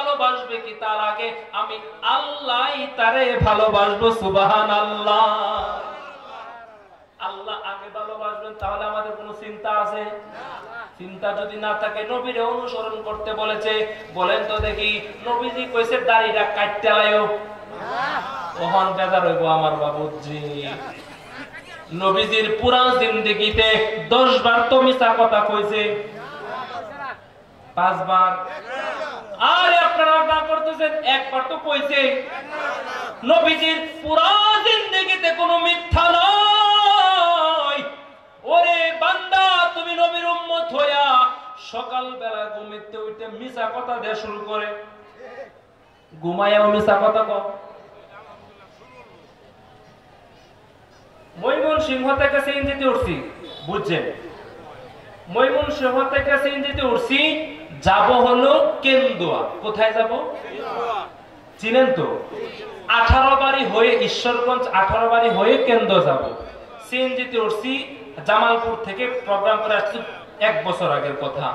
ভালোবাসবে কি তার আগে আমি আল্লাহই তারে ভালোবাসবো। সুবহানাল্লাহ। আল্লাহ আগে ভালোবাসবেন, তাহলে আমাদের কোনো চিন্তা আছে? চিন্তা যদি না থাকে, নবীরে অনুসরণ করতে বলেছে। বলেন তো দেখি, নবীজি কইছে দাড়িটা কাটতে লাইও, ওহন বেজার হইব আমার বাবুজি। নবীজির পুরা জিন্দেগিতে 10 বার তো মিছা কথা কইছে, 5 বার। আর আপনারা না করতেছেন, একবার তো কইছে। নবীজির পুরা জিন্দেগিতে কোনো মিথ্যা নয়। ওরে বান্দা, তুমি নবীর উম্মত হইয়া সকাল বেলা ঘুমাইতে উঠে মিছা কথা দিয়ে শুরু করে, ঘুমাইয়াও মিছা কথা কও। ময়মনসিংহ থেকে সিএনজিতে উঠছি, বুঝছেন? ময়মনসিংহ থেকে সিএনজিতে উঠছি, যাব হলো কেন্দুয়া। কোথায় যাব? চিনেন তো? 18 বাড়ি হয়ে ঈশ্বরগঞ্জ, 18 বাড়ি হয়ে কেন্দুয়া যাব। সিএনজিতে উঠছি, জামালপুর থেকে প্রোগ্রাম করে আসছি 1 বছর আগের কথা।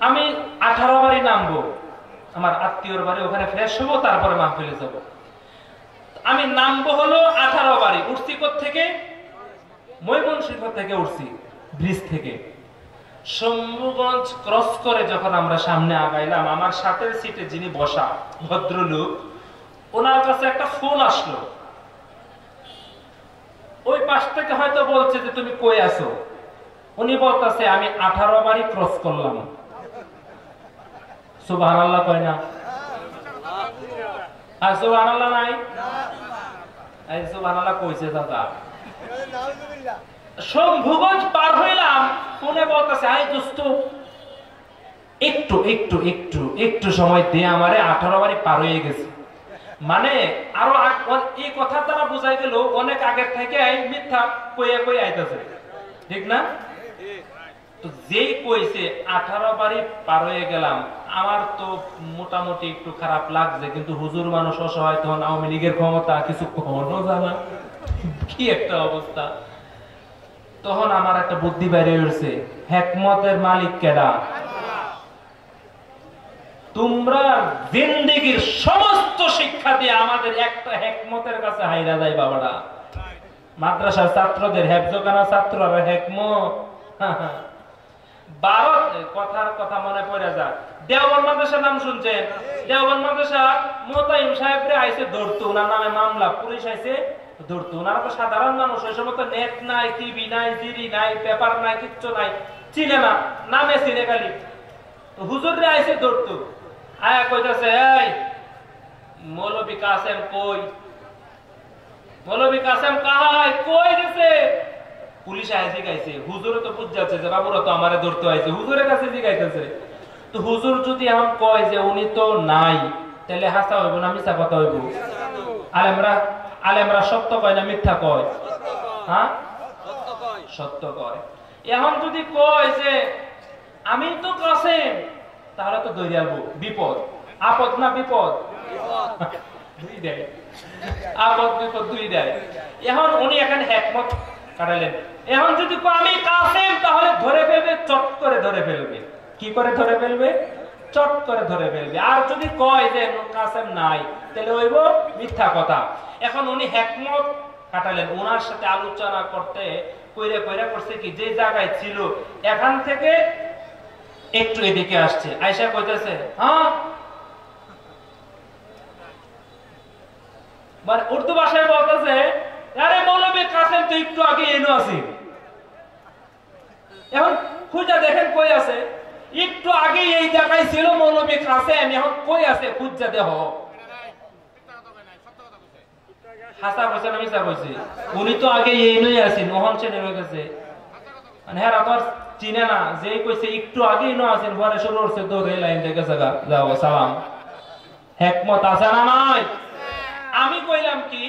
আমি 18 বাড়ি নামবো, আমার আত্মীয়র বাড়ি, ওখানে ফ্রেশ হবো, তারপরে মাহফিলে যাব। আমি নামবো হলো 18 বাড়ি। উঠছি থেকে ময়মনসিংহ থেকে উঠছি, ব্রিজ থেকে। শম্ভুগঞ্জ ক্রস করে যখন আমরা সামনে আগাইলাম, আমার সাথের সিটে যিনি বসা ভদ্রলোক, ওনার কাছে একটা ফোন আসলো। ওই পাশ থেকে হয়তো বলছে যে তুমি কই আছো। উনি বলতেছে আমি 18 বাড়ি ক্রস করলাম। সুবহানাল্লাহ কয় না? আর সুবহানাল্লাহ নাই? এই সুবহানাল্লাহ কইছে দাদা। শম্ভুগঞ্জ পার হইলাম, ফোনে বলতেছে আই দোস্ত একটু একটু একটু একটু সময় দিয়ে আমারে 18 বাড়ি পার হয়ে গেছে। মানে আরো এই কথা তারা বুঝাই গেল অনেক আগের থেকে মিথ্যা কইয়া কই আইতাছে, ঠিক না? তো যেই কইছে 18 বাড়ি পার হয়ে গেলাম, আমার তো মোটামুটি একটু খারাপ লাগছে, কিন্তু হুজুর মানুষ অসহায়, তখন আওয়ামী লীগের ক্ষমতা, কিছু কখনো জানা কি একটা অবস্থা। তখন আমার একটা বুদ্ধি বাইরে হয়েছে, হিকমতের মালিক কেডা? তোমরা জিন্দেগির সমস্ত শিক্ষা দিয়ে আমাদের একটা হিকমতের কাছে হাইরা যায় বাবারা। মাদ্রাসার ছাত্রদের হেফজখানা ছাত্ররা হিকমত। কথার কথা মনে পড়ে যায়, দেওবন্দ মাদ্রাসার নাম শুনছেন? দেওবন্দ মাদ্রাসা মোতাইম সাহেবরে আইছে ধরতো, ওনার নামে মামলা, পুলিশ আইছে ধরতো। ওনারা তো সাধারণ মানুষ, ওই সময় তো নেট নাই, টিভি নাই, জিডি নাই, পেপার নাই, কিচ্ছু নাই, চিনে না, নামে চিনে খালি। তো হুজুররে আইছে ধরতো, আয়া কইতাছে এই মৌলভী কাসেম কই? মৌলভী কাসেম কাহাই কই গেছে? পুলিশ আইছে জিগাইছে, হুজুরে তো বুঝ যাচ্ছে যে বাবুরা তো আমারে ধরতে আইছে, হুজুরের কাছে জিগাইতেছে। তো হুজুর যদি এখন কয় যে উনি তো নাই, তাহলে হাসা হইব না মিছা কথা হইব? আলেমরা সত্য কয় না মিথ্যা কয়? হ্যাঁ, সত্য কয়। এখন যদি কয় যে আমি তো কাসেম, তাহলে তো দৌড়ে আসবো, বিপদ। আপদ না বিপদ? দুই দেয়, আপদ বিপদ দুই দেয়। এখন উনি এখানে হিকমত কাটালেন। এখন যদি আমি কাসেম, তাহলে ধরে ফেলবে, চট করে ধরে ফেলবে। কি করে ধরে ফেলবে? চট করে ধরে ফেলবে। আর যদি কয় যে কাসেম নাই, তাহলে হইব মিথ্যা কথা। এখন উনি হিকমত কাটালেন, ওনার সাথে আলোচনা করতে কইরা কইরা করছে কি, যে জায়গায় ছিল এখান থেকে একটু এদিকে আসছে, আয়েশা কইতেছে হ্যাঁ, মানে উর্দু ভাষায় বলতেছে আরে মৌলভী কাসেম তো একটু আগে এনো আছে। এখন খুঁজা দেখেন কই আছে, একটু আগে এই জায়গায় ছিল মৌলভী কাসেম, এখন কই আছে খুঁজা দেহ। হাসা কইছে না মিছা কইছে? উনি তো আগে এনোই আছেন, মোহন সে নেমে গেছে। মানে হ্যাঁ আবার চিনে না, যে কইছে একটু আগে এনো আছেন, পরে শুরু করছে দৌড়ে লাইন থেকে যাও সালাম। হিকমত আছে না নাই? আমি কইলাম কি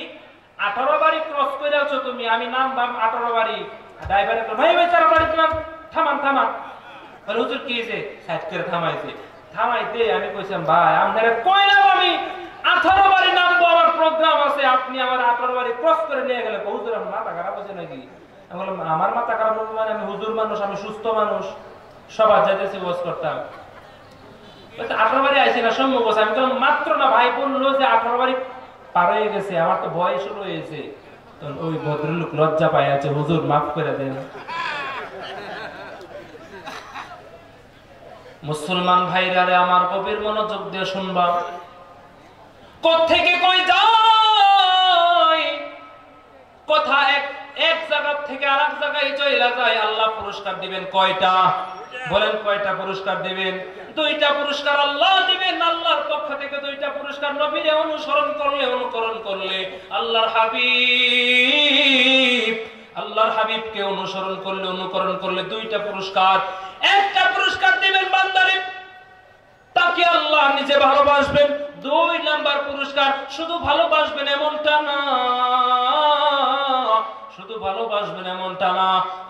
18 বাড়ি ক্রস করে আছো তুমি, আমি নামবাম 18 বাড়ি। ড্রাইভারে তো ভাই ভাই 4 বাড়ি নাম, থামান থামান। বলে হুজুর কি হইছে? সাইড করে থামাইছে। থামাইতে আমি কইলাম ভাই আপনারে কইলাম আমি 18 বাড়ি নামবো, আমার প্রোগ্রাম আছে, আপনি আমার 18 বাড়ি ক্রস করে নিয়ে গেলে। হুজুর আমার মাথা খারাপ হচ্ছে নাকি? আমি বললাম আমার মাথা খারাপ হবে মানে? আমি হুজুর মানুষ, আমি সুস্থ মানুষ, সবার যাইতেছি ওয়াজ করতাম। 18 বাড়ি আইছি না সম্মুখ আছে। আমি বললাম মাত্র না, ভাই বললো যে 18 বাড়ি পার হয়ে গেছে, আমার তো ভয় শুরু হয়েছে। তখন ওই ভদ্রলোক লজ্জা পায় আছে, হুজুর মাফ করে দেন। মুসলমান ভাইরা রে আমার, গভীর মনোযোগ দিয়ে শুনবা। কোত্থেকে কই যায়, কথা এক জায়গা থেকে আরেক জায়গায় চলে যায়। আল্লাহ পুরস্কার দিবেন কয়টা? বলেন কয়টা পুরস্কার দিবেন? 2টা পুরস্কার আল্লাহ দিবেন। আল্লাহর পক্ষ থেকে 2টা পুরস্কার। নবীরে অনুকরণ করলে আল্লাহর হাবিবকে অনুকরণ করলে 2টা পুরস্কার। একটা পুরস্কার দিবেন বান্দারে, তাকে আল্লাহ নিজে ভালোবাসবেন। 2 নাম্বার পুরস্কার, শুধু ভালোবাসবেন এমনটা না, শুধু ভালোবাসবেন এমনটা না,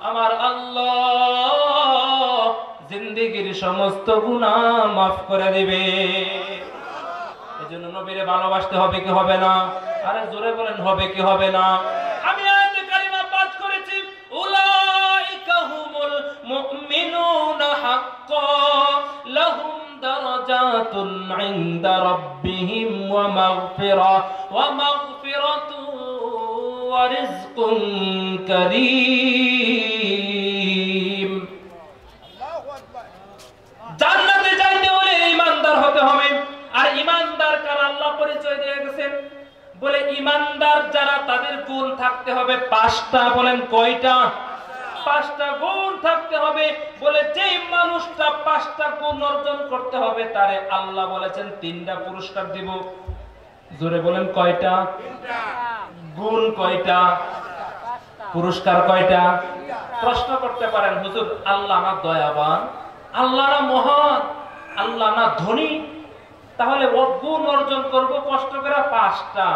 আমার আল্লাহ জিন্দেগীর সমস্ত গুনাহ মাফ করে দিবে। এজন্য নবীরে ভালোবাসতে হবে কি হবে না? আরে জোরে বলেন, হবে কি হবে না? আমি আয়াতে কারিমা পাঠ করেছি, উলাইকা হুমুল মুমিনুনা হাক্কান লাহুম দারাজাতুন ইনদা রাব্বিহিম ওয়া মাগফিরাতুন ওয়া রিজকুন কারীম। জান্নাতে যাইতে হলে ঈমানদার হতে হবে। আর ঈমানদার কার আল্লাহ পরিচয় দিয়ে গেছেন, বলে ঈমানদার যারা তাদের গুণ থাকতে হবে 5টা। বলেন কয়টা? 5টা গুণ থাকতে হবে। বলে যেই মানুষটা 5টা গুণ অর্জন করতে হবে, তারে আল্লাহ বলেছেন 3টা পুরস্কার দিব। জোরে বলেন কয়টা? গুণ কয়টা? পুরস্কার কয়টা? প্রশ্ন করতে পারেন, হুজুর আল্লাহ না দয়াবান, আল্লাহ না মহান, আল্লাহ না ধনী, তাহলে গুণ অর্জন করব কষ্ট করে 5টা,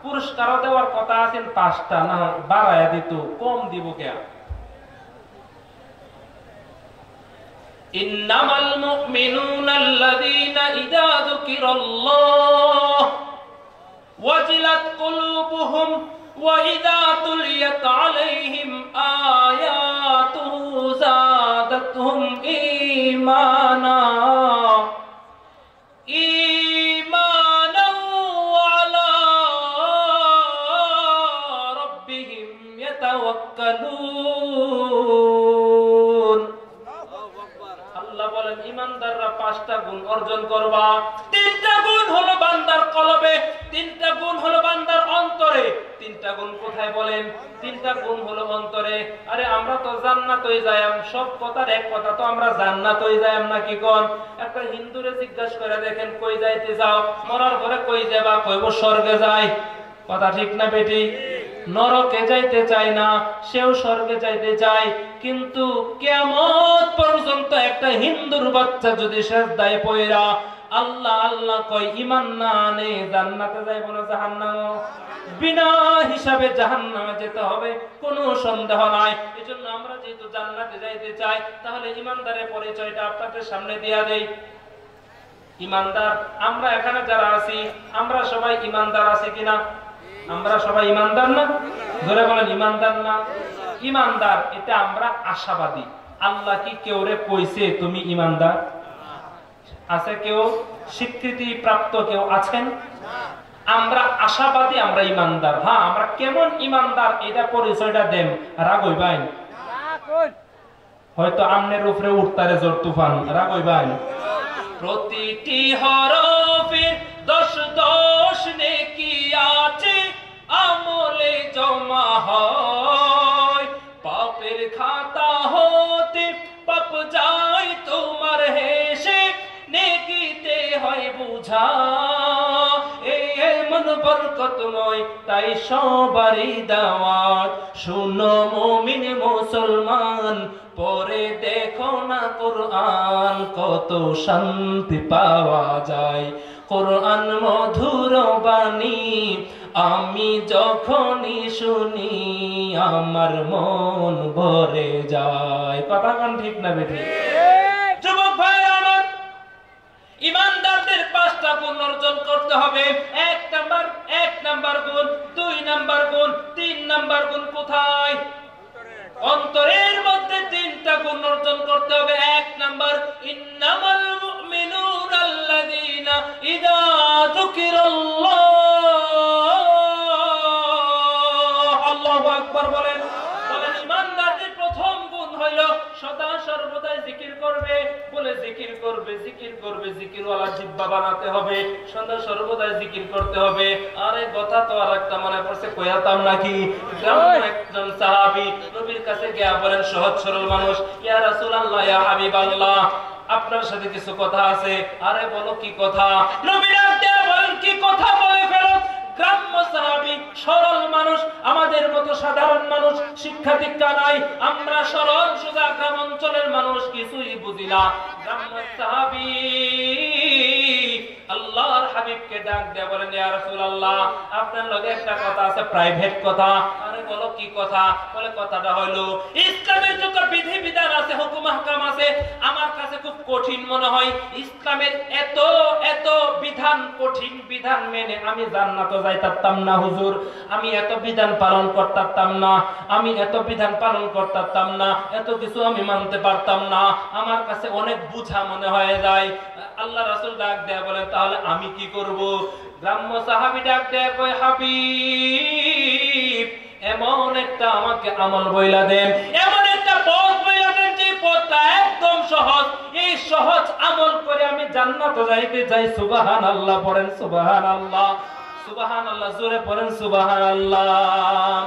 পুরস্কারও দেওয়ার কথা আছেন 5টা, না বাড়ায়া দিত, কম দিব কে? ইন্নামাল মুমিনুনা আল্লাযীনা ইযা যুকিরাল্লাহ ওয়াজিলাত কুলুবুহুম ওয়া ইযা তুলিয়াত আলাইহিম আয়াতুহু যাদাতুহুম ঈমানা আলা রাব্বিহিম ইয়াতাওয়াক্কালুন। আল্লাহ বলেন ঈমানদাররা 5টা গুণ অর্জন করবা। 3টা গুণ হলো বান্দার কলবে, 3টা গুণ হলো বান্দার অন্তরে। 3টা গুণ কোথায় বলেন? 3টা গুণ হলো অন্তরে। আরে আমরা তো জান্নাতই যাইম, সব কথার এক কথা তো আমরা জান্নাতই যাইম নাকি কোন? একটা হিন্দুরে জিজ্ঞাসা করে দেখেন, কই যাইতে যাও? মরার পরে কই যাবা? কইব স্বর্গে যাই। কথা ঠিক না বেটি? নরকে যাইতে চায় না, সেও স্বর্গে যাইতে চায়। কিন্তু কিয়ামত পর্যন্ত একটা হিন্দুর বাচ্চা যদি সিজদায় পড়া আল্লাহ আল্লাহ কয়, ঈমান না আনে জান্নাতে যাইব না জাহান্নামে? বিনা হিসাবে জাহান্নামে যেতে হবে, কোনো সন্দেহ নাই। এজন্য আমরা যেহেতু জান্নাতে যাইতে চাই, তাহলে ঈমানদারের পরিচয়টা আপনাদের সামনে দিয়া দেই। ঈমানদার আমরা এখানে যারা আছি, আমরা সবাই ঈমানদার আছি কিনা? আমরা সবাই ঈমানদার না? ধরে বলেন ঈমানদার না? ঈমানদার এটা আমরা আশাবাদী। আল্লাহ কি কেউ রে কইছে তুমি ঈমানদার? আছে কেউ? স্বীকৃতি প্রাপ্ত কেউ আছেন? আমরা আশাবাদী, আমরা ঈমানদার। হ্যাঁ, আমরা কেমন ঈমানদার এটা পরিচয়টা দেন। রাগ হইবাই? হয়তো আমনের উপরে উঠতারে জোর তুফান, রাগ হইবাই? প্রতিটি হরফে 10 নেকি আছে, আমলে জমা হয়। পাপের খাতা হতে পাপ যায় তোমার হেসে, নেকিতে হয় বুঝা। মন বরকতময় তাই সবারই দাওয়াত। শুনো মুমিন মুসলমান, পরে দেখো না কোরআন, কত শান্তি পাওয়া যায়। কোরআন মধুর বাণী, আমি যখনই শুনি আমার মন ভরে যায়। কথা কোন ঠিক না বেঠি? যুবক ভাই আমার, ঈমানদারদের 5টা গুণ অর্জন করতে হবে। 1 নাম্বার গুণ, 2 নাম্বার গুণ, 3 নাম্বার গুণ কোথায়? অন্তরের মধ্যে 3টা গুণ অর্জন করতে হবে। 1 নাম্বার, ইন্নামাল মুমিনুনা আল্লাযীনা যিকিরাল্লাহ। আল্লাহু আকবার বলেন। বলেন ঈমানদারদের প্রথম গুণ হইল সদা সর্বদাই জিকির করবে। বলে জিকির করবে, জিকির করবে, জিকিরওয়ালা জিহ্বা বানাতে হবে, সদা সর্বদাই জিকির করতে হবে। আরে কথা তো আরেকটা মনে পড়ছে, কইতাম নাকি? একজন সাহাবী নবীর কাছে গিয়া বলেন, সহজ সরল মানুষ, ইয়া রাসূলুল্লাহ, ইয়া হাবিবাল্লাহ, আপনার সাথে কিছু কথা আছে। আরে বলো কি কথা? নবী ডাকতে বলেন, কি কথা বলে ফেলো। গ্রাম্য সাহাবী, সরল মানুষ, আমাদের মতো সাধারণ মানুষ, শিক্ষা দীক্ষা নাই, আমরা সরল সোজা গ্রাম অঞ্চলের মানুষ, কিছুই বুঝি না। গ্রাম্য সাহাবী আল্লাহর হাবিবকে ডাক দিয়ে বলেন, ইয়া রাসূলুল্লাহ, আপনার লগে একটা কথা আছে, প্রাইভেট কথা। আরে বলো কি কথা? বলে কথাটা হলো ইসলামের যত বিধি বিধান আছে, হুকুম আহকাম আছে, আমার কাছে খুব কঠিন মনে হয়। ইসলামের এত এত বিধান, কঠিন বিধান মেনে আমি জান্নাতে যাইতাম না হুজুর। আমি এত বিধান পালন করতাম না, আমি এত বিধান পালন করতাম না, এত কিছু আমি মানতে পারতাম না, আমার কাছে অনেক বুঝা মনে হয়ে যায়। আল্লাহ রাসূল ডাক দেয়া বলেন, তাহলে আমি কি করব? গ্রাম্য সাহাবী ডাক দেয়া কয়, হাবিব, এমন একটা আমাকে আমল বইলা দেন, এমন একটা পথ বইলা দেন যে পথটা একদম সহজ, এই সহজ আমল করে আমি জান্নাতে যাইতে চাই। সুবহানাল্লাহ পড়েন, সুবহানাল্লাহ, সুবহানাল্লাহ, জোরে পড়েন সুবহানাল্লাহ।